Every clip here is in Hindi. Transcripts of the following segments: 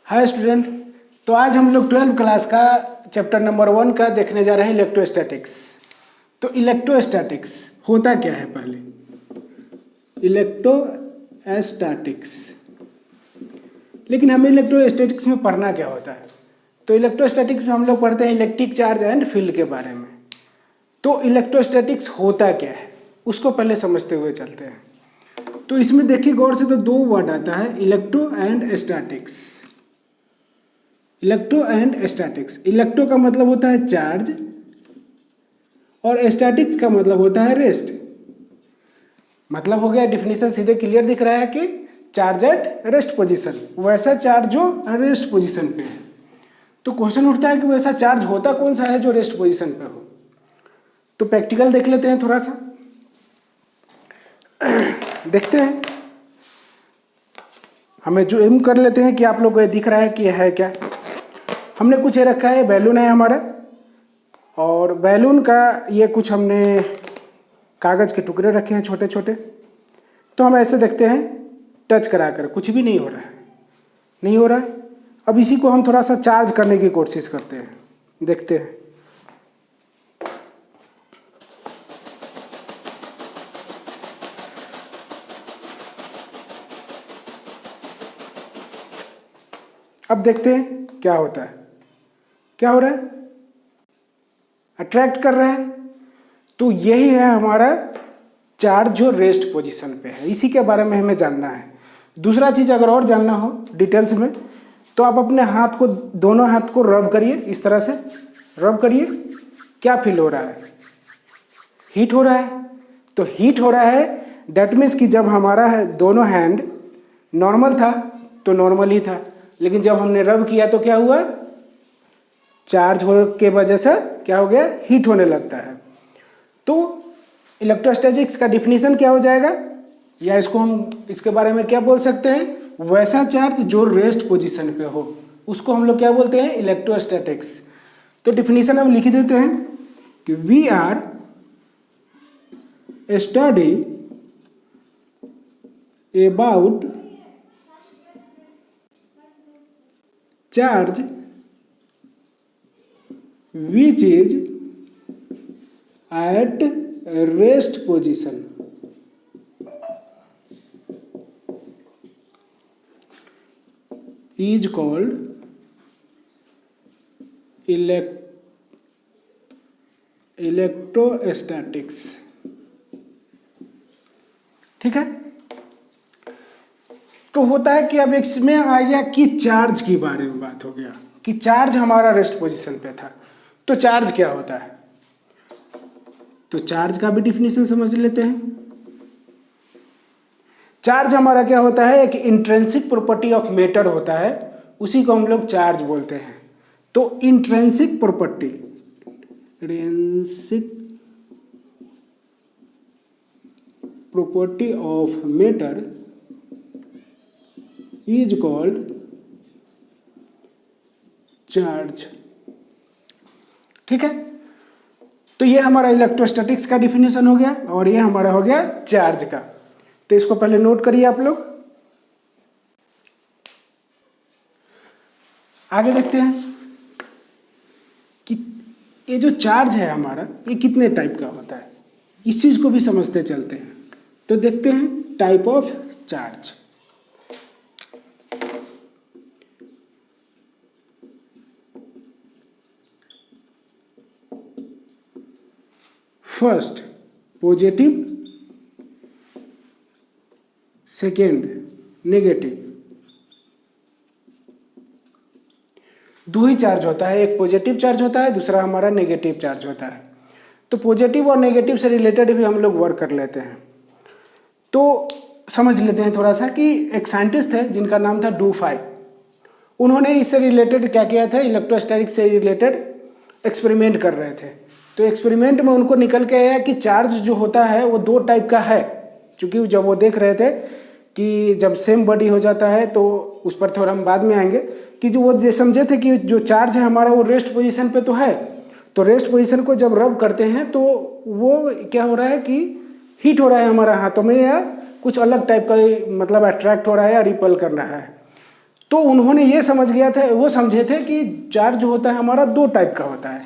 Hi student. तो आज हम लोग 12 क्लास का चैप्टर नंबर 1 का देखने जा रहे हैं इलेक्ट्रोस्टैटिक्स। तो इलेक्ट्रोस्टैटिक्स होता क्या है पहले, इलेक्ट्रोस्टैटिक्स। लेकिन हमें इलेक्ट्रोस्टैटिक्स में पढ़ना क्या होता है, तो इलेक्ट्रोस्टैटिक्स में हम लोग पढ़ते हैं इलेक्ट्रिक चार्ज एंड फील्ड के बारे में। तो इलेक्ट्रोस्टैटिक्स होता क्या है उसको पहले समझते हुए चलते हैं। तो इसमें देखिए गौर से, तो दो वर्ड आता है, electro and statics. Electro and statics. Electro का मतलब होता है चार्ज और स्टैटिक्स का मतलब होता है रेस्ट। मतलब हो गया, डिफिनीशन सीधे क्लियर दिख रहा है कि चार्ज एट रेस्ट पोजीशन, वैसा चार्ज जो रेस्ट पोजीशन पे है। तो क्वेश्चन उठता है कि वैसा चार्ज होता कौन सा है जो रेस्ट पोजीशन पे हो। तो प्रैक्टिकल देख लेते हैं थोड़ा सा। देखते हैं, हमें जो एम कर लेते हैं कि आप लोग को ये दिख रहा है कि यह है क्या। हमने कुछ ये रखा है, बैलून है हमारा, और बैलून का ये कुछ हमने कागज़ के टुकड़े रखे हैं छोटे छोटे। तो हम ऐसे देखते हैं, टच करा कर कुछ भी नहीं हो रहा है, नहीं हो रहा है। अब इसी को हम थोड़ा सा चार्ज करने की कोशिश करते हैं, देखते हैं। अब देखते हैं क्या होता है, क्या हो रहा है, अट्रैक्ट कर रहा है। तो यही है हमारा चार्ज जो रेस्ट पोजीशन पे है, इसी के बारे में हमें जानना है। दूसरा चीज़ अगर और जानना हो डिटेल्स में, तो आप अपने हाथ को, दोनों हाथ को रब करिए, इस तरह से रब करिए। क्या फील हो रहा है, हीट हो रहा है। तो हीट हो रहा है, डेट मीन्स कि जब हमारा है दोनों हैंड नॉर्मल था तो नॉर्मल ही था, लेकिन जब हमने रब किया तो क्या हुआ, चार्ज हो के वजह से क्या हो गया, हीट होने लगता है। तो इलेक्ट्रोस्टैटिक्स का डिफिनीशन क्या हो जाएगा, या इसको हम इसके बारे में क्या बोल सकते हैं, वैसा चार्ज जो रेस्ट पोजीशन पे हो उसको हम लोग क्या बोलते हैं, इलेक्ट्रोस्टैटिक्स। तो डिफिनीशन हम लिख देते हैं कि we are study about charge which is at rest position is called electrostatics। ठीक है। तो होता है कि अब इसमें आ गया कि चार्ज के बारे में बात हो गया कि चार्ज हमारा रेस्ट पोजीशन पे था। तो चार्ज क्या होता है, तो चार्ज का भी डिफिनीशन समझ लेते हैं। चार्ज हमारा क्या होता है, एक इंट्रिंसिक प्रॉपर्टी ऑफ मैटर होता है, उसी को हम लोग चार्ज बोलते हैं। तो intrinsic property, of matter is called charge. ठीक है। तो ये हमारा इलेक्ट्रोस्टैटिक्स का डिफिनीशन हो गया, और ये हमारा हो गया चार्ज का। तो इसको पहले नोट करिए आप लोग। आगे देखते हैं कि ये जो चार्ज है हमारा, ये कितने टाइप का होता है, इस चीज को भी समझते चलते हैं। तो देखते हैं type of charge. First positive, second negative. दो ही चार्ज होता है, एक पॉजिटिव चार्ज होता है, दूसरा हमारा नेगेटिव चार्ज होता है। तो पॉजिटिव और नेगेटिव से रिलेटेड भी हम लोग वर्क कर लेते हैं। तो समझ लेते हैं थोड़ा सा कि एक साइंटिस्ट है जिनका नाम था डू-फाई। उन्होंने इससे रिलेटेड क्या किया था, इलेक्ट्रोस्टैटिक्स से रिलेटेड एक्सपेरिमेंट कर रहे थे। तो एक्सपेरिमेंट में उनको निकल के आया कि चार्ज जो होता है वो दो टाइप का है। क्योंकि जब वो देख रहे थे कि जब सेम बॉडी हो जाता है, तो उस पर थोड़ा हम बाद में आएंगे, कि जो वो समझे थे कि जो चार्ज है हमारा वो रेस्ट पोजीशन पे तो है, तो रेस्ट पोजीशन को जब रब करते हैं तो वो क्या हो रहा है कि हीट हो रहा है हमारा हाथों में, या कुछ अलग टाइप का मतलब अट्रैक्ट हो रहा है या रिपल कर रहा है। तो उन्होंने ये समझ गया था, वो समझे थे कि चार्ज जो होता है हमारा दो टाइप का होता है,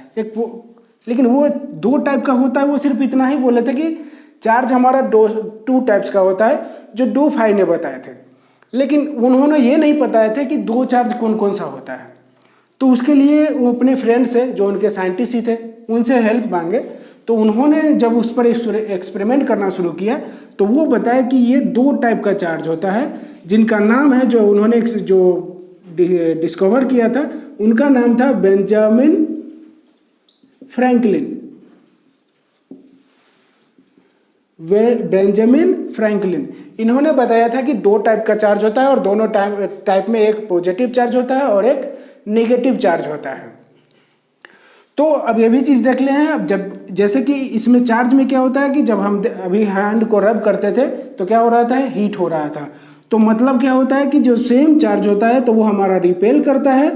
लेकिन वो दो टाइप का होता है, वो सिर्फ इतना ही बोले थे कि चार्ज हमारा टू टाइप्स का होता है, जो डू फाई ने बताए थे। लेकिन उन्होंने ये नहीं बताए थे कि दो चार्ज कौन कौन सा होता है। तो उसके लिए वो अपने फ्रेंड से, जो उनके साइंटिस्ट ही थे, उनसे हेल्प मांगे। तो उन्होंने जब उस पर एक्सपेरिमेंट करना शुरू किया तो वो बताया कि ये दो टाइप का चार्ज होता है, जिनका नाम है, जो उन्होंने जो डिस्कवर किया था उनका नाम था बेंजामिन फ्रैंकलिन। बेंजामिन फ्रैंकलिन इन्होंने बताया था कि दो टाइप का चार्ज होता है और दोनों टाइप में एक पॉजिटिव चार्ज होता है और एक नेगेटिव चार्ज होता है। तो अब ये भी चीज़ देख ले हैं। अब जब जैसे कि इसमें चार्ज में क्या होता है कि जब हम अभी हैंड को रब करते थे तो क्या हो रहा था, हीट हो रहा था। तो मतलब क्या होता है कि जो सेम चार्ज होता है तो वो हमारा रिपेल करता है,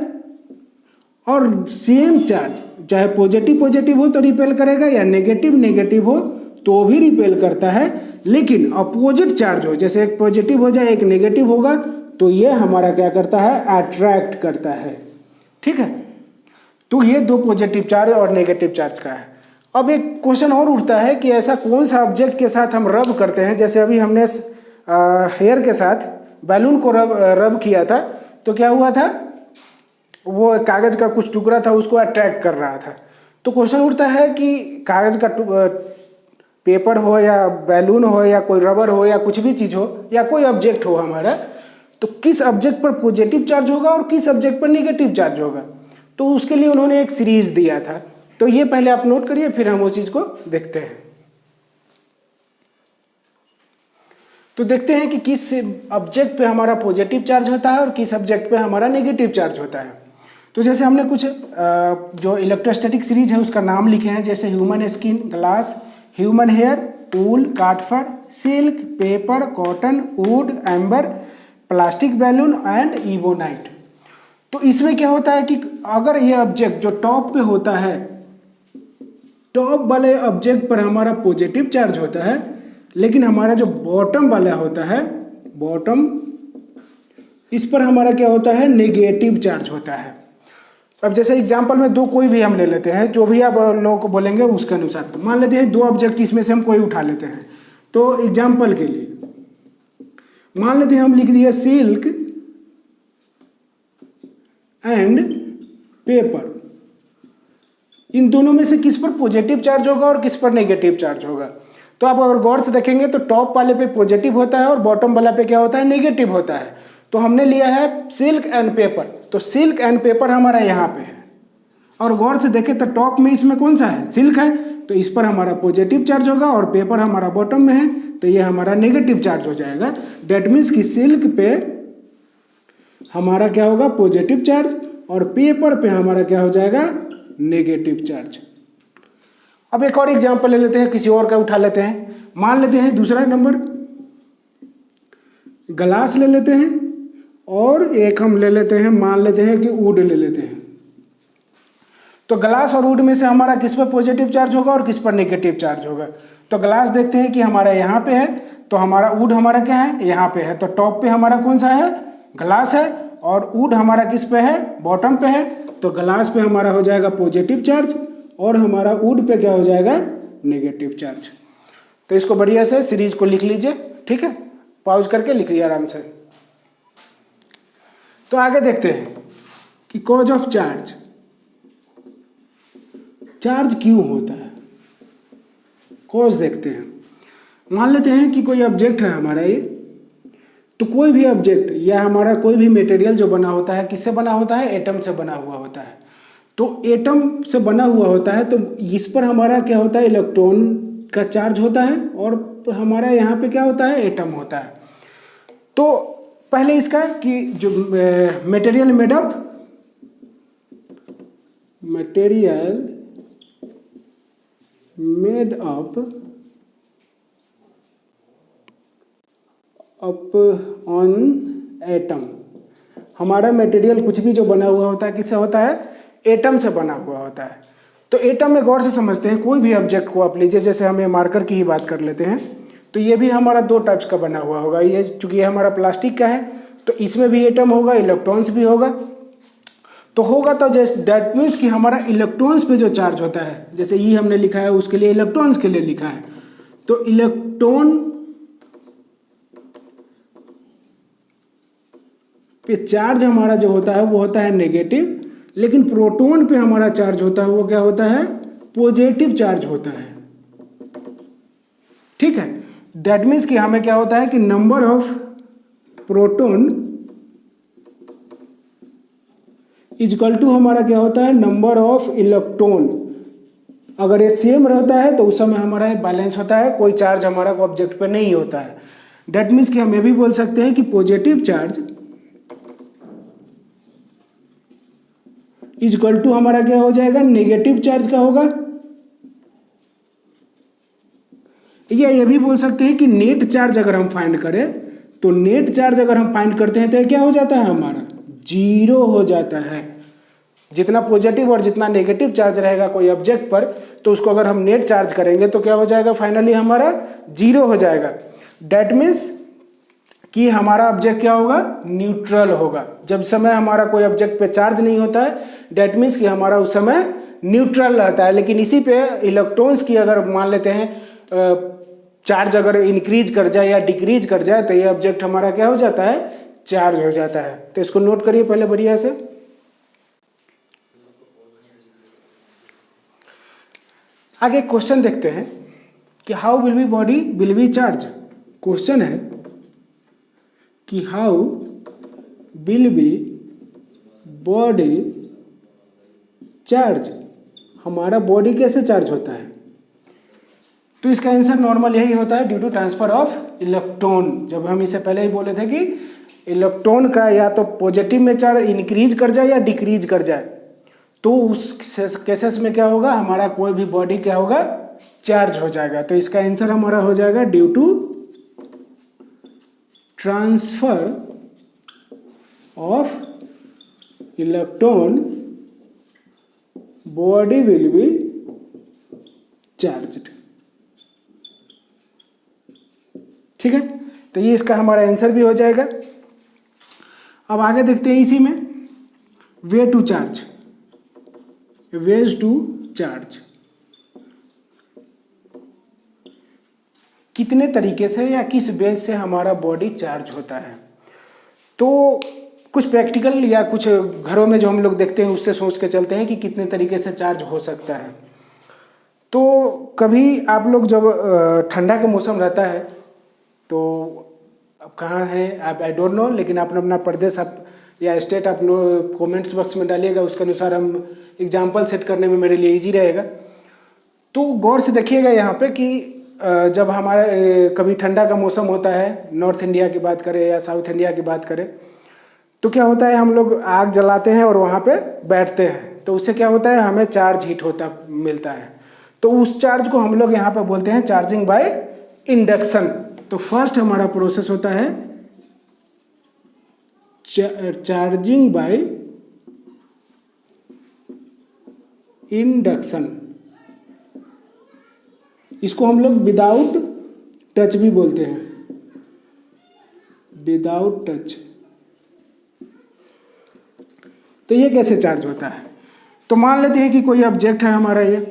और सेम चार्ज चाहे पॉजिटिव पॉजिटिव हो तो रिपेल करेगा या नेगेटिव नेगेटिव हो तो भी रिपेल करता है। लेकिन अपोजिट चार्ज हो, जैसे एक पॉजिटिव हो जाए एक नेगेटिव होगा, तो ये हमारा क्या करता है, अट्रैक्ट करता है। ठीक है, तो ये दो पॉजिटिव चार्ज और नेगेटिव चार्ज का है। अब एक क्वेश्चन और उठता है कि ऐसा कौन सा ऑब्जेक्ट के साथ हम रब करते हैं, जैसे अभी हमने हेयर के साथ बैलून को रब किया था तो क्या हुआ था, वो कागज़ का कुछ टुकड़ा था उसको अट्रैक्ट कर रहा था। तो क्वेश्चन उठता है कि कागज़ का पेपर हो या बैलून हो या कोई रबर हो या कुछ भी चीज़ हो या कोई ऑब्जेक्ट हो हमारा, तो किस ऑब्जेक्ट पर पॉजिटिव चार्ज होगा और किस ऑब्जेक्ट पर नेगेटिव चार्ज होगा। तो उसके लिए उन्होंने एक सीरीज दिया था। तो ये पहले आप नोट करिए, फिर हम वो चीज़ को देखते हैं। तो देखते हैं कि किस ऑब्जेक्ट पे हमारा पॉजिटिव चार्ज होता है और किस ऑब्जेक्ट पे हमारा नेगेटिव चार्ज होता है। तो जैसे हमने कुछ जो इलेक्ट्रोस्टैटिक सीरीज है उसका नाम लिखे हैं, जैसे human skin, glass, human hair, wool, काठफड़, silk, paper, cotton, wood, amber, plastic balloon and ebonite. तो इसमें क्या होता है कि अगर ये ऑब्जेक्ट जो टॉप पे होता है, टॉप वाले ऑब्जेक्ट पर हमारा पॉजिटिव चार्ज होता है, लेकिन हमारा जो बॉटम वाला होता है, बॉटम, इस पर हमारा क्या होता है, नेगेटिव चार्ज होता है। अब जैसे एग्जांपल में दो कोई भी हम ले लेते हैं, जो भी आप लोगों को बोलेंगे उसके अनुसार। तो मान लेते हैं दो ऑब्जेक्ट, इसमें से हम कोई उठा लेते हैं। तो एग्जांपल के लिए मान लेते हैं हम लिख दिया सिल्क एंड पेपर। इन दोनों में से किस पर पॉजिटिव चार्ज होगा और किस पर नेगेटिव चार्ज होगा। तो आप अगर गौर से देखेंगे तो टॉप वाले पे पॉजिटिव होता है और बॉटम वाला पे क्या होता है, नेगेटिव होता है। तो हमने लिया है सिल्क एंड पेपर, तो सिल्क एंड पेपर हमारा यहाँ पे है। और गौर से देखें तो टॉप में इसमें कौन सा है, सिल्क है, तो इस पर हमारा पॉजिटिव चार्ज होगा, और पेपर हमारा बॉटम में है तो ये हमारा नेगेटिव चार्ज हो जाएगा। डेट मीन्स कि सिल्क पे हमारा क्या होगा, पॉजिटिव चार्ज, और पेपर पे हमारा क्या हो जाएगा, नेगेटिव चार्ज। अब एक और एग्जांपल ले लेते हैं, किसी और का उठा लेते हैं। मान लेते हैं दूसरा नंबर ग्लास ले लेते हैं, और एक हम ले लेते हैं, मान लेते हैं कि वुड ले लेते हैं। तो ग्लास और वुड में से हमारा किस पर पॉजिटिव चार्ज होगा और किस पर नेगेटिव चार्ज होगा। तो ग्लास देखते हैं कि हमारा यहाँ पे है, तो हमारा वुड हमारा क्या है, यहाँ पे है। तो टॉप पे हमारा कौन सा है, ग्लास है, और वुड हमारा किस पे है, बॉटम पे है। तो ग्लास पे हमारा हो जाएगा पॉजिटिव चार्ज और हमारा वुड पे क्या हो जाएगा, नेगेटिव चार्ज। तो इसको बढ़िया से सीरीज को लिख लीजिए, ठीक है, पॉज करके लिखिए आराम से। तो आगे देखते हैं कि कॉज ऑफ चार्ज, चार्ज क्यों होता है, कॉज देखते हैं। मान लेते हैं कि कोई ऑब्जेक्ट है हमारा ये, तो कोई भी ऑब्जेक्ट या हमारा कोई भी मटेरियल जो बना होता है, किससे बना होता है, एटम से बना हुआ होता है। तो एटम से बना हुआ होता है, तो इस पर हमारा क्या होता है, इलेक्ट्रॉन का चार्ज होता है, और हमारा यहाँ पे क्या होता है, एटम होता है। तो पहले इसका कि जो material made of, material made of on atom, हमारा मटेरियल कुछ भी जो बना हुआ होता है किससे होता है, एटम से बना हुआ होता है। तो एटम में गौर से समझते हैं, कोई भी ऑब्जेक्ट को आप लीजिए, जैसे हमें मार्कर की ही बात कर लेते हैं, तो ये भी हमारा दो टाइप्स का बना हुआ होगा। ये चूंकि ये हमारा प्लास्टिक का है तो इसमें भी एटम होगा, इलेक्ट्रॉन्स भी होगा। तो होगा तो जैसे दैट मीन्स कि हमारा इलेक्ट्रॉन्स पे जो चार्ज होता है, जैसे ई हमने लिखा है उसके लिए इलेक्ट्रॉन्स के लिए लिखा है, तो इलेक्ट्रॉन पे चार्ज हमारा जो होता है वो होता है नेगेटिव, लेकिन प्रोटॉन पे हमारा चार्ज होता है वो क्या होता है, पॉजिटिव चार्ज होता है। ठीक है, दैट मीन्स कि हमें क्या होता है कि number of proton is equal to हमारा क्या होता है, नंबर ऑफ इलेक्ट्रॉन। अगर ये सेम रहता है तो उस समय हमारा बैलेंस होता है, कोई चार्ज हमारा ऑब्जेक्ट पे नहीं होता है। दैट मीन्स कि हम ये भी बोल सकते हैं कि पॉजिटिव चार्ज इजकल टू हमारा क्या हो जाएगा, नेगेटिव चार्ज का होगा। या ये भी बोल सकते हैं कि नेट चार्ज अगर हम फाइंड करें तो नेट चार्ज अगर हम फाइंड करते हैं तो क्या हो जाता है, हमारा जीरो हो जाता है। जितना पॉजिटिव और जितना नेगेटिव चार्ज रहेगा कोई ऑब्जेक्ट पर, तो उसको अगर हम नेट चार्ज करेंगे तो क्या हो जाएगा, फाइनली हमारा जीरो हो जाएगा। दैट मीन्स कि हमारा ऑब्जेक्ट क्या होगा, न्यूट्रल होगा। जब समय हमारा कोई ऑब्जेक्ट पे चार्ज नहीं होता है, दैट मीन्स कि हमारा उस समय न्यूट्रल रहता है। लेकिन इसी पे इलेक्ट्रॉन्स की अगर मान लेते हैं चार्ज अगर इंक्रीज कर जाए या डिक्रीज कर जाए तो ये ऑब्जेक्ट हमारा क्या हो जाता है, चार्ज हो जाता है। तो इसको नोट करिए पहले बढ़िया से। आगे क्वेश्चन देखते हैं कि how will be body will be charge. Question है कि how will be body charge, हमारा बॉडी कैसे चार्ज होता है। तो इसका आंसर नॉर्मल यही होता है, due to transfer of electron. जब हम इसे पहले ही बोले थे कि इलेक्ट्रॉन का या तो पॉजिटिव में चार्ज इंक्रीज कर जाए या डिक्रीज कर जाए, तो उस केसेस में क्या होगा, हमारा कोई भी बॉडी क्या होगा, चार्ज हो जाएगा। तो इसका आंसर हमारा हो जाएगा due to transfer of electron body will be charged. ठीक है, तो ये इसका हमारा आंसर भी हो जाएगा। अब आगे देखते हैं इसी में way to charge, ways to charge. कितने तरीके से या किस बेस से हमारा बॉडी चार्ज होता है। तो कुछ प्रैक्टिकल या कुछ घरों में जो हम लोग देखते हैं उससे सोच के चलते हैं कि कितने तरीके से चार्ज हो सकता है। तो कभी आप लोग जब ठंडा का मौसम रहता है तो अब कहाँ है आप आई डोंट नो, लेकिन आप अपना प्रदेश आप या स्टेट आप कमेंट्स बॉक्स में डालिएगा, उसके अनुसार हम एग्जाम्पल सेट करने में मेरे लिए इजी रहेगा। तो गौर से देखिएगा यहाँ पे कि जब हमारा कभी ठंडा का मौसम होता है, नॉर्थ इंडिया की बात करें या साउथ इंडिया की बात करें, तो क्या होता है, हम लोग आग जलाते हैं और वहाँ पे बैठते हैं, तो उससे क्या होता है, हमें चार्ज हीट होता मिलता है। तो उस चार्ज को हम लोग यहाँ पे बोलते हैं चार्जिंग बाय इंडक्शन। तो फर्स्ट हमारा प्रोसेस होता है चार्जिंग बाय इंडक्शन। इसको हम लोग विदाउट टच भी बोलते हैं, विदाउट टच। तो ये कैसे चार्ज होता है, तो मान लेते हैं कि कोई ऑब्जेक्ट है हमारा ये,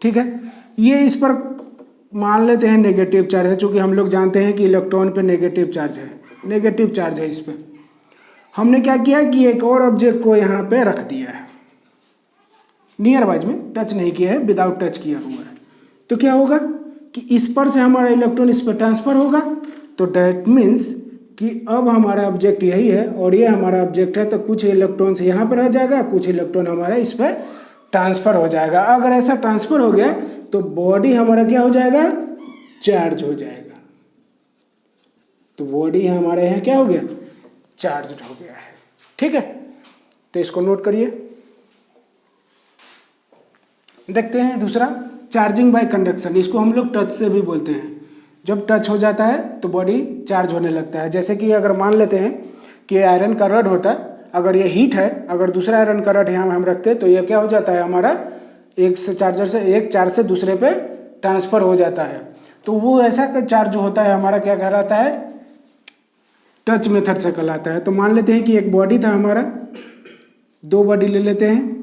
ठीक है, ये इस पर मान लेते हैं नेगेटिव चार्ज है, चूंकि हम लोग जानते हैं कि इलेक्ट्रॉन पे नेगेटिव चार्ज है, नेगेटिव चार्ज है इस पर। हमने क्या किया कि एक और ऑब्जेक्ट को यहाँ पे रख दिया है, नियर वाइज में टच नहीं किया है, विदाउट टच किया हुआ है। तो क्या होगा कि इस पर से हमारा इलेक्ट्रॉन इस पर ट्रांसफर होगा। तो डैट मीन्स कि अब हमारा ऑब्जेक्ट यही है और ये हमारा ऑब्जेक्ट है, तो कुछ इलेक्ट्रॉन से यहाँ पर रह जाएगा, कुछ इलेक्ट्रॉन हमारा इस पर ट्रांसफर हो जाएगा। अगर ऐसा ट्रांसफर हो गया तो बॉडी हमारा क्या हो जाएगा, चार्ज हो जाएगा। तो बॉडी हमारे यहाँ क्या हो गया, चार्ज हो गया है। ठीक है, तो इसको नोट करिए। देखते हैं दूसरा चार्जिंग बाय कंडक्शन। इसको हम लोग टच से भी बोलते हैं। जब टच हो जाता है तो बॉडी चार्ज होने लगता है। जैसे कि अगर मान लेते हैं कि आयरन का रड होता है, अगर ये हीट है, अगर दूसरा आयरन का रड यहाँ हम रखते हैं तो ये क्या हो जाता है, हमारा एक चार्ज से दूसरे पे ट्रांसफर हो जाता है। तो वो ऐसा चार्ज होता है हमारा क्या कहलाता है, टच मेथड से कहलाता है। तो मान लेते हैं कि एक बॉडी था हमारा, दो बॉडी ले लेते हैं।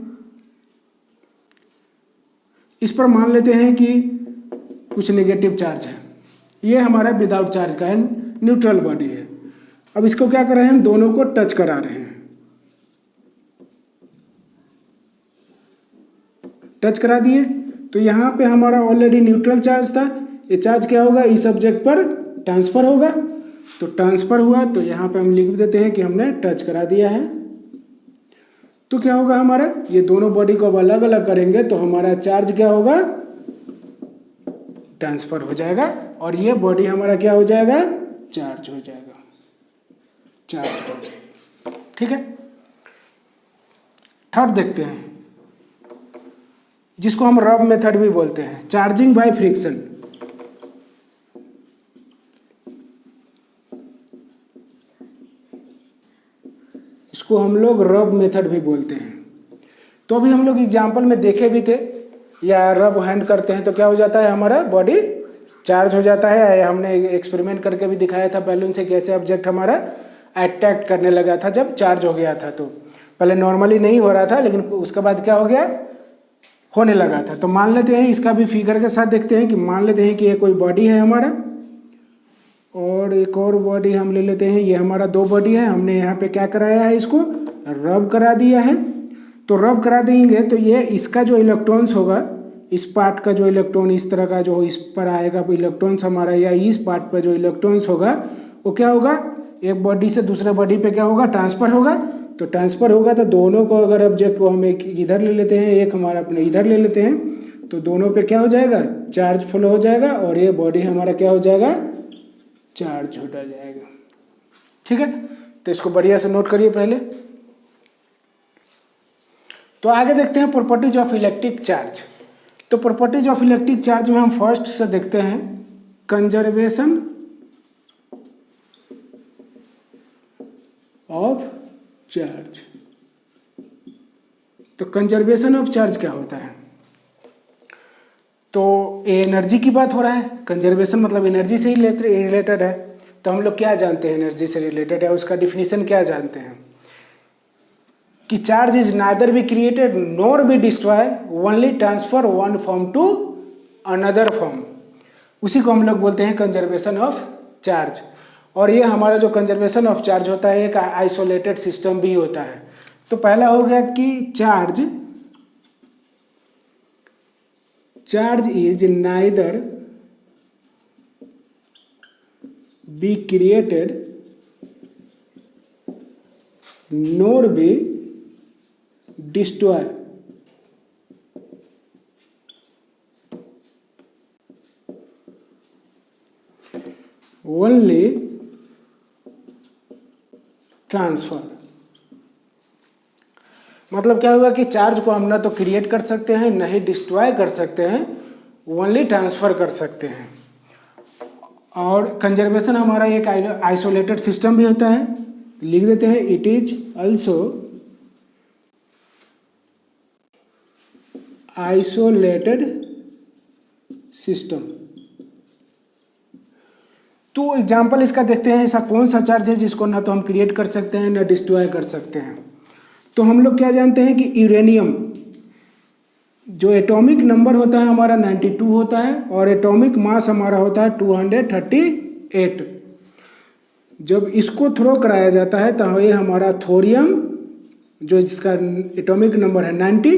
इस पर मान लेते हैं कि कुछ नेगेटिव चार्ज है, ये हमारा विदाउट चार्ज का है, न्यूट्रल बॉडी है। अब इसको क्या कर रहे हैं, दोनों को टच करा रहे हैं। टच करा दिए तो यहाँ पे हमारा ऑलरेडी न्यूट्रल चार्ज था, ये चार्ज क्या होगा, इस ऑब्जेक्ट पर ट्रांसफर होगा। तो ट्रांसफर हुआ तो यहाँ पे हम लिख देते हैं कि हमने टच करा दिया है। तो क्या होगा हमारा, ये दोनों बॉडी को अब अलग अलग करेंगे तो हमारा चार्ज क्या होगा, ट्रांसफर हो जाएगा, और ये बॉडी हमारा क्या हो जाएगा, चार्ज हो जाएगा, चार्ज हो जाएगा। ठीक है। थर्ड देखते हैं, जिसको हम रब मेथड भी बोलते हैं, चार्जिंग बाय फ्रिक्शन। इसको हम लोग रब मेथड भी बोलते हैं। तो अभी हम लोग एग्जाम्पल में देखे भी थे, या रब हैंड करते हैं तो क्या हो जाता है, हमारा बॉडी चार्ज हो जाता है। हमने एक्सपेरिमेंट करके भी दिखाया था बैलून से कैसे ऑब्जेक्ट हमारा अट्रैक्ट करने लगा था जब चार्ज हो गया था। तो पहले नॉर्मली नहीं हो रहा था, लेकिन उसके बाद क्या हो गया, होने लगा था। तो मान लेते हैं, इसका भी फिगर के साथ देखते हैं कि मान लेते हैं कि ये कोई बॉडी है हमारा, और एक और बॉडी हम ले लेते हैं, ये हमारा दो बॉडी है। हमने यहाँ पे क्या कराया है, इसको रब करा दिया है। तो रब करा देंगे तो ये इसका जो इलेक्ट्रॉन्स होगा, इस पार्ट का जो इलेक्ट्रॉन इस तरह का जो इस पर आएगा वो इलेक्ट्रॉन्स हमारा, या इस पार्ट पर जो इलेक्ट्रॉन्स होगा वो क्या होगा, एक बॉडी से दूसरे बॉडी पे क्या होगा, ट्रांसफर होगा। तो ट्रांसफर होगा तो दोनों को, अगर ऑब्जेक्ट को हम एक इधर ले लेते हैं, एक हमारा अपने इधर ले लेते हैं, तो दोनों पे क्या हो जाएगा, चार्ज फ्लो हो जाएगा, और ये बॉडी हमारा क्या हो जाएगा, चार्ज हो जाएगा। ठीक है। तो इसको बढ़िया से नोट करिए पहले। तो आगे देखते हैं प्रॉपर्टीज ऑफ इलेक्ट्रिक चार्ज। तो प्रॉपर्टीज ऑफ इलेक्ट्रिक चार्ज में हम फर्स्ट से देखते हैं कंजर्वेशन ऑफ चार्ज। तो कंजर्वेशन ऑफ चार्ज क्या होता है, तो एनर्जी की बात हो रहा है। कंजर्वेशन मतलब एनर्जी से ही रिलेटेड है। तो हम लोग क्या जानते हैं, एनर्जी से रिलेटेड है, उसका डिफिनीशन क्या जानते हैं कि charge is neither be created nor be destroy, only transfer one form to another form. उसी को हम लोग बोलते हैं कंजर्वेशन ऑफ चार्ज। और ये हमारा जो कंजर्वेशन ऑफ चार्ज होता है एक आइसोलेटेड सिस्टम भी होता है। तो पहला हो गया कि charge is neither be created NOR B destroy. Only transfer. मतलब क्या होगा कि चार्ज को हम ना तो क्रिएट कर सकते हैं, ना ही डिस्ट्रॉय कर सकते हैं, ओनली ट्रांसफर कर सकते हैं। और कंजर्वेशन हमारा एक आइसोलेटेड सिस्टम भी होता है। लिख देते हैं, it is also isolated system. तो एग्जाम्पल इसका देखते हैं, ऐसा कौन सा चार्ज है जिसको ना तो हम क्रिएट कर सकते हैं ना डिस्ट्रॉय कर सकते हैं। तो हम लोग क्या जानते हैं कि यूरेनियम जो एटॉमिक नंबर होता है हमारा 92 होता है, और एटॉमिक मास हमारा होता है 238। जब इसको थ्रो कराया जाता है तो ये हमारा थोरियम जो जिसका एटॉमिक नंबर है 90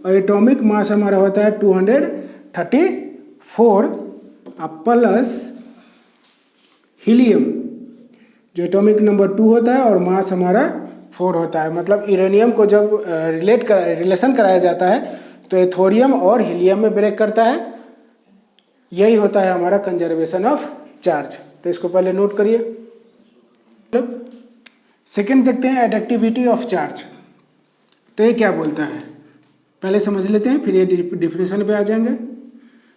और एटॉमिक मास हमारा होता है 234, प्लस हीलियम जो एटॉमिक नंबर 2 होता है और मास हमारा 4 होता है। मतलब यूरेनियम को जब रिलेशन कराया जाता है तो ये थोरियम और हीलियम में ब्रेक करता है। यही होता है हमारा कंजर्वेशन ऑफ चार्ज। तो इसको पहले नोट करिए। सेकेंड देखते हैं एडेक्टिविटी ऑफ चार्ज। तो ये क्या बोलता है पहले समझ लेते हैं, फिर ये डिफिनेशन पे आ जाएंगे।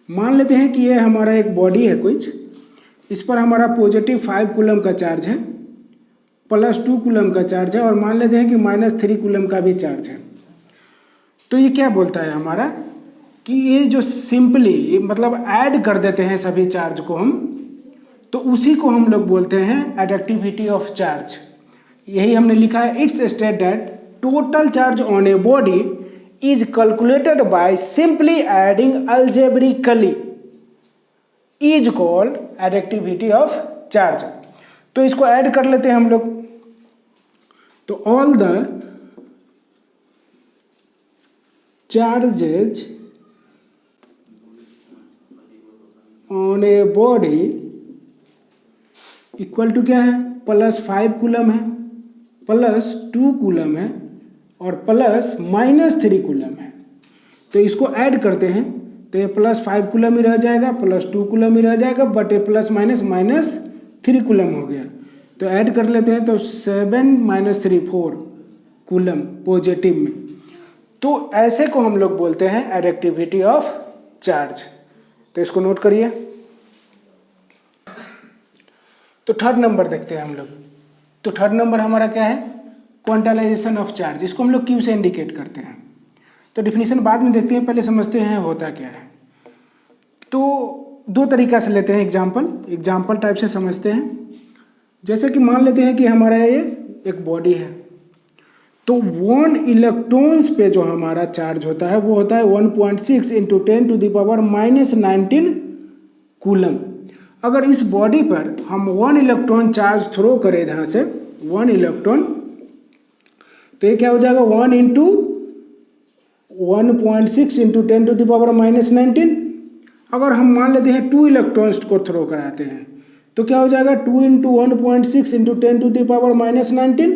मान लेते हैं कि ये हमारा एक बॉडी है कुछ, इस पर हमारा पॉजिटिव 5 कूलम का चार्ज है, प्लस 2 कूलम का चार्ज है, और मान लेते हैं कि -3 कूलम का भी चार्ज है। तो ये क्या बोलता है हमारा कि ये जो सिंपली मतलब ऐड कर देते हैं सभी चार्ज को हम, तो उसी को हम लोग बोलते हैं एडिटिविटी ऑफ चार्ज। यही हमने लिखा है, it's state that total charge on a body is calculated by simply adding algebraically is called additivity of charge. तो इसको ऐड कर लेते हैं हम लोग। तो all the charges on a body equal to क्या है, +5 कूलम है, +2 कूलम है और +-3 कूलम है। तो इसको ऐड करते हैं तो ये +5 कूलम ही रह जाएगा, +2 कूलम ही रह जाएगा, बट ये +-3 कूलम हो गया। तो ऐड कर लेते हैं तो 7 - 3 4 कूलम पॉजिटिव में। तो ऐसे को हम लोग बोलते हैं एडिटिविटी ऑफ चार्ज। तो इसको नोट करिए। तो थर्ड नंबर देखते हैं हम लोग। तो थर्ड नंबर हमारा क्या है, क्वांटाइजेशन ऑफ चार्ज। इसको हम लोग क्यू से इंडिकेट करते हैं। तो डिफिनीशन बाद में देखते हैं, पहले समझते हैं होता क्या है। तो दो तरीका से लेते हैं एग्जाम्पल टाइप से समझते हैं। जैसे कि मान लेते हैं कि हमारा ये एक बॉडी है, तो 1 इलेक्ट्रॉन्स पे जो हमारा चार्ज होता है वो होता है 1.6 × 10⁻⁻19 कूलम। अगर इस बॉडी पर हम 1 इलेक्ट्रॉन चार्ज थ्रो करें, जहाँ से 1 इलेक्ट्रॉन, तो ये क्या हो जाएगा 1 × 1.6 × 10⁻⁻19। अगर हम मान लेते हैं 2 इलेक्ट्रॉन्स को थ्रो कराते हैं तो क्या हो जाएगा 2 × 1.6 × 10⁻⁻19।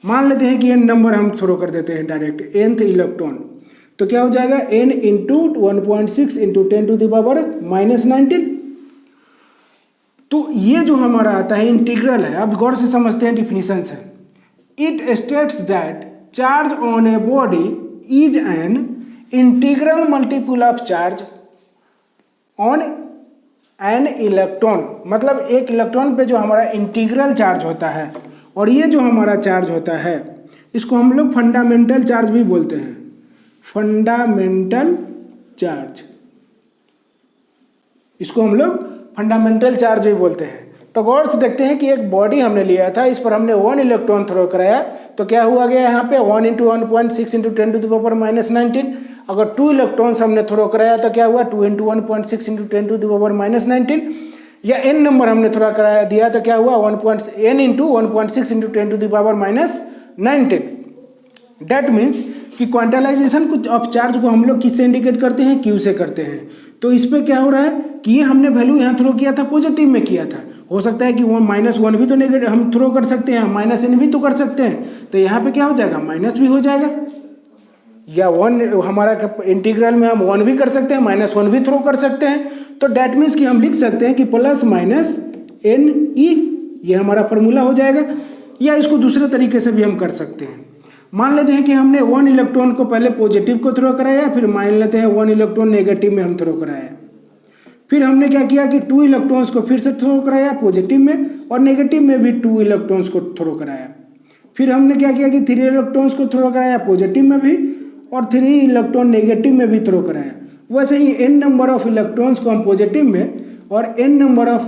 मान लेते हैं कि n नंबर हम थ्रो कर देते हैं डायरेक्ट, nth इलेक्ट्रॉन, तो क्या हो जाएगा n × 1.6 × 10⁻⁻19। तो ये जो हमारा आता है इंटीग्रल है। अब गौर से समझते हैं डिफिनीशन से। It states that charge on a body is an integral multiple of charge on an electron. मतलब एक इलेक्ट्रॉन पे जो हमारा इंटीग्रल चार्ज होता है, और ये जो हमारा चार्ज होता है इसको हम लोग फंडामेंटल चार्ज भी बोलते हैं। फंडामेंटल चार्ज, इसको हम लोग फंडामेंटल चार्ज भी बोलते हैं। तो गौर से देखते हैं कि एक बॉडी हमने लिया था, इस पर हमने 1 इलेक्ट्रॉन थ्रो कराया, तो क्या हुआ गया यहाँ पे 1 × 1.6 × 10⁻⁻19। अगर 2 इलेक्ट्रॉन्स हमने थ्रो कराया तो क्या हुआ 2 × 1.6 × 10⁻⁻19। या n नंबर हमने थोड़ा कराया दिया तो क्या हुआ n × 1.6 × 10⁻⁻19। डैट मीन्स कि क्वांटाइजेशन ऑफ चार्ज को हम लोग किससे इंडिकेट करते हैं, क्यू से करते हैं। तो इस पर क्या हो रहा है कि ये हमने वैल्यू यहाँ थ्रो किया था, पॉजिटिव में किया था। हो सकता है कि वो -1 भी तो नेगेटिव हम थ्रो कर सकते हैं, -n भी तो कर सकते हैं। तो यहाँ पे क्या हो जाएगा माइनस भी हो जाएगा, या 1 हमारा इंटीग्रल में हम 1 भी कर सकते हैं, -1 भी थ्रो कर सकते हैं। तो डैट मीन्स कि हम लिख सकते हैं कि +-ne, ये हमारा फॉर्मूला हो जाएगा। या इसको दूसरे तरीके से भी हम कर सकते हैं। मान लेते हैं कि हमने 1 इलेक्ट्रॉन को पहले पॉजिटिव को थ्रो कराया, फिर मान लेते हैं 1 इलेक्ट्रॉन नेगेटिव में हम थ्रो कराया। फिर हमने क्या किया कि 2 इलेक्ट्रॉन्स को फिर से थ्रो कराया पॉजिटिव में, और नेगेटिव में भी 2 इलेक्ट्रॉन्स को थ्रो कराया। फिर हमने क्या किया कि 3 इलेक्ट्रॉन्स को थ्रो कराया पॉजिटिव में भी, और 3 इलेक्ट्रॉन नेगेटिव में भी थ्रो कराया। वैसे ही n नंबर ऑफ इलेक्ट्रॉन्स को हम पॉजिटिव में और n नंबर ऑफ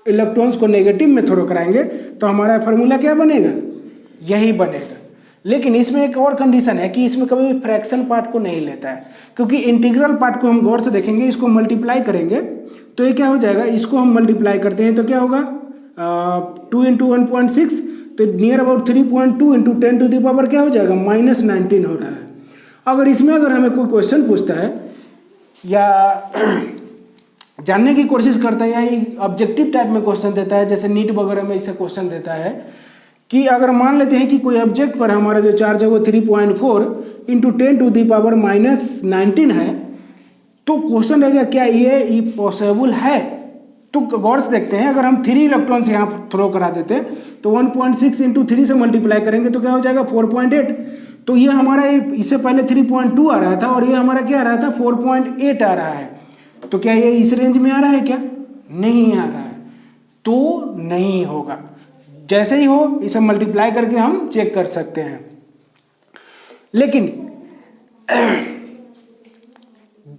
इलेक्ट्रॉन्स को नेगेटिव में थ्रो कराएंगे तो हमारा फार्मूला क्या बनेगा, यही बनेगा। लेकिन इसमें एक और कंडीशन है कि इसमें कभी भी फ्रैक्शन पार्ट को नहीं लेता है, क्योंकि इंटीग्रल पार्ट को हम गौर से देखेंगे, इसको मल्टीप्लाई करेंगे तो ये क्या हो जाएगा, इसको हम मल्टीप्लाई करते हैं तो क्या होगा 2 × 1.6, तो नियर अबाउट 3.2 × 10⁻⁻ क्या हो जाएगा -19 हो रहा है। अगर इसमें अगर हमें कोई क्वेश्चन पूछता है या जानने की कोशिश करता है, या ऑब्जेक्टिव टाइप में क्वेश्चन देता है, जैसे नीट वगैरह में इससे क्वेश्चन देता है कि अगर मान लेते हैं कि कोई ऑब्जेक्ट पर हमारा जो चार्ज है वो 3.4 × 10⁻⁻19 है, तो क्वेश्चन रहेगा क्या ये पॉसिबल है। तो गौर से देखते हैं, अगर हम 3 इलेक्ट्रॉन्स यहाँ थ्रो करा देते तो 1.6 × 3 से मल्टीप्लाई करेंगे तो क्या हो जाएगा 4.8। तो ये हमारा इससे पहले 3.2 आ रहा था और ये हमारा क्या आ रहा था 4.8 आ रहा है। तो क्या ये इस रेंज में आ रहा है, क्या नहीं आ रहा है, तो नहीं होगा। जैसे ही हो इसे मल्टीप्लाई करके हम चेक कर सकते हैं। लेकिन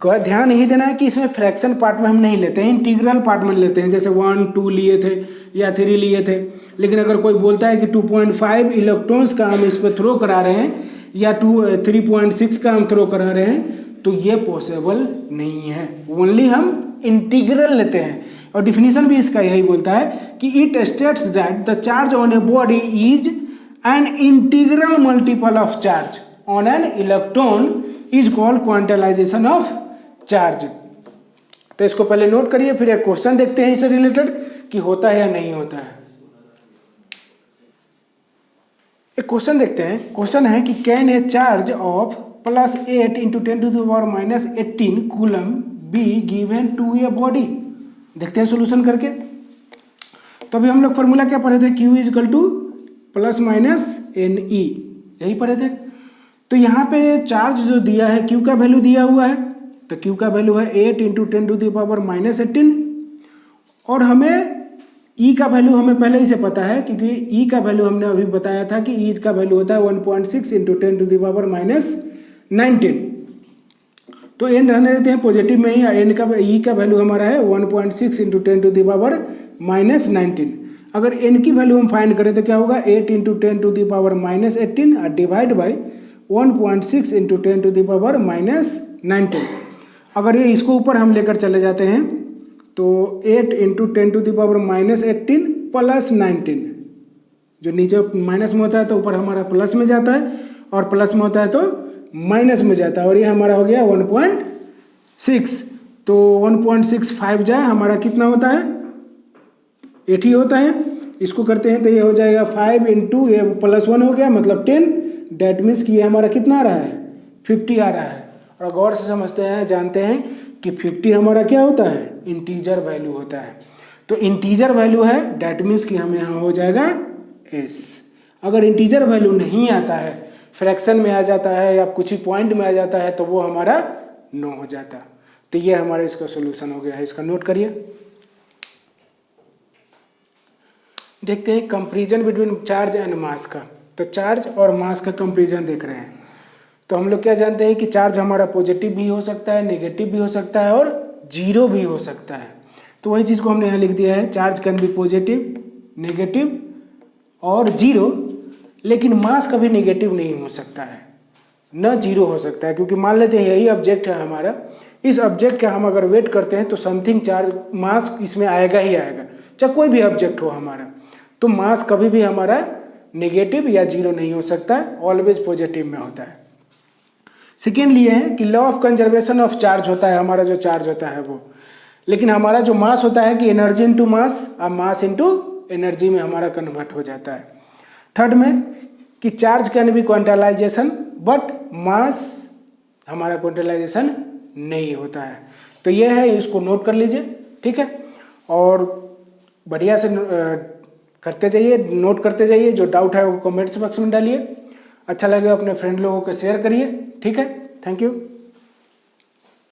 ध्यान यही देना है कि इसमें फ्रैक्शन पार्ट में हम नहीं लेते हैं, इंटीग्रल पार्ट में लेते हैं। जैसे 1 2 लिए थे या 3 लिए थे, लेकिन अगर कोई बोलता है कि 2.5 इलेक्ट्रॉन्स का हम इस पर थ्रो करा रहे हैं या 3.6 का हम थ्रो करा रहे हैं, तो ये पॉसिबल नहीं है। ओनली हम इंटीग्रल लेते हैं। और डिफिनीशन भी इसका यही बोलता है कि it states that the charge on a body is an integral multiple of charge on an electron is called quantization of charge. तो इसको पहले नोट करिए, फिर एक क्वेश्चन देखते हैं इससे रिलेटेड कि होता है या नहीं होता है। एक क्वेश्चन देखते हैं। क्वेश्चन है कि can a charge of +8 × 10⁻18 coulomb be given to a body. देखते हैं सोल्यूशन करके। तो अभी हम लोग फॉर्मूला क्या पढ़े थे, Q ± NE, यही पढ़े थे। तो यहाँ पे चार्ज जो दिया है, Q का वैल्यू दिया हुआ है, तो Q का वैल्यू है 8 × 10⁻18 और हमें E का वैल्यू हमें पहले ही से पता है, क्योंकि E का वैल्यू हमने अभी बताया था कि E का वैल्यू होता है 1.6 × 10⁻19। तो n रहने देते हैं पॉजिटिव में ही, n का E का वैल्यू हमारा है 1.6 × 10⁻19। अगर n की वैल्यू हम फाइंड करें तो क्या होगा, 8 × 10⁻18 डिवाइड बाई 1.6 × 10⁻19। अगर ये इसको ऊपर हम लेकर चले जाते हैं तो 8 × 10⁻18 प्लस 19, जो नीचे माइनस में होता है तो ऊपर हमारा प्लस में जाता है, और प्लस में होता है तो माइनस में जाता है, और ये हमारा हो गया 1.6। तो 1.65 जाए हमारा कितना होता है, 80 होता है। इसको करते हैं तो ये हो जाएगा 5 × ये +1 हो गया, मतलब 10। डैट मीन्स कि ये हमारा कितना आ रहा है, 50 आ रहा है। और गौर से समझते हैं, जानते हैं कि 50 हमारा क्या होता है, इंटीजर वैल्यू होता है। तो इंटीजर वैल्यू है, डैट मीन्स कि हमें यहाँ हो जाएगा s। अगर इंटीजर वैल्यू नहीं आता है, फ्रैक्शन में आ जाता है या कुछ ही पॉइंट में आ जाता है, तो वो हमारा नो हो जाता। तो ये हमारा इसका सोल्यूशन हो गया है, इसका नोट करिए। देखते हैं comparison between charge and mass का। तो चार्ज और मास का कंपैरिजन देख रहे हैं। तो हम लोग क्या जानते हैं कि चार्ज हमारा पॉजिटिव भी हो सकता है, नेगेटिव भी हो सकता है और जीरो भी हो सकता है। तो वही चीज़ को हमने यहाँ लिख दिया है, charge can B positive, negative और जीरो। लेकिन मास कभी नेगेटिव नहीं हो सकता है, न जीरो हो सकता है, क्योंकि मान लेते हैं यही ऑब्जेक्ट है हमारा, इस ऑब्जेक्ट का हम अगर वेट करते हैं तो समथिंग चार्ज मास इसमें आएगा ही आएगा, चाहे कोई भी ऑब्जेक्ट हो हमारा। तो मास कभी भी हमारा नेगेटिव या जीरो नहीं हो सकता है, ऑलवेज पॉजिटिव में होता है। सेकेंड ये है कि law of conservation of charge होता है हमारा, जो चार्ज होता है वो। लेकिन हमारा जो मास होता है कि एनर्जी इंटू मास, और मास इंटू एनर्जी में हमारा कन्वर्ट हो जाता है। थर्ड में कि charge can be quantization, but mass हमारा क्वांटलाइजेशन नहीं होता है। तो ये है, इसको नोट कर लीजिए, ठीक है। और बढ़िया से करते जाइए, नोट करते जाइए। जो डाउट है वो कमेंट्स बॉक्स में डालिए। अच्छा लगे अपने फ्रेंड लोगों को शेयर करिए, ठीक है। Thank you.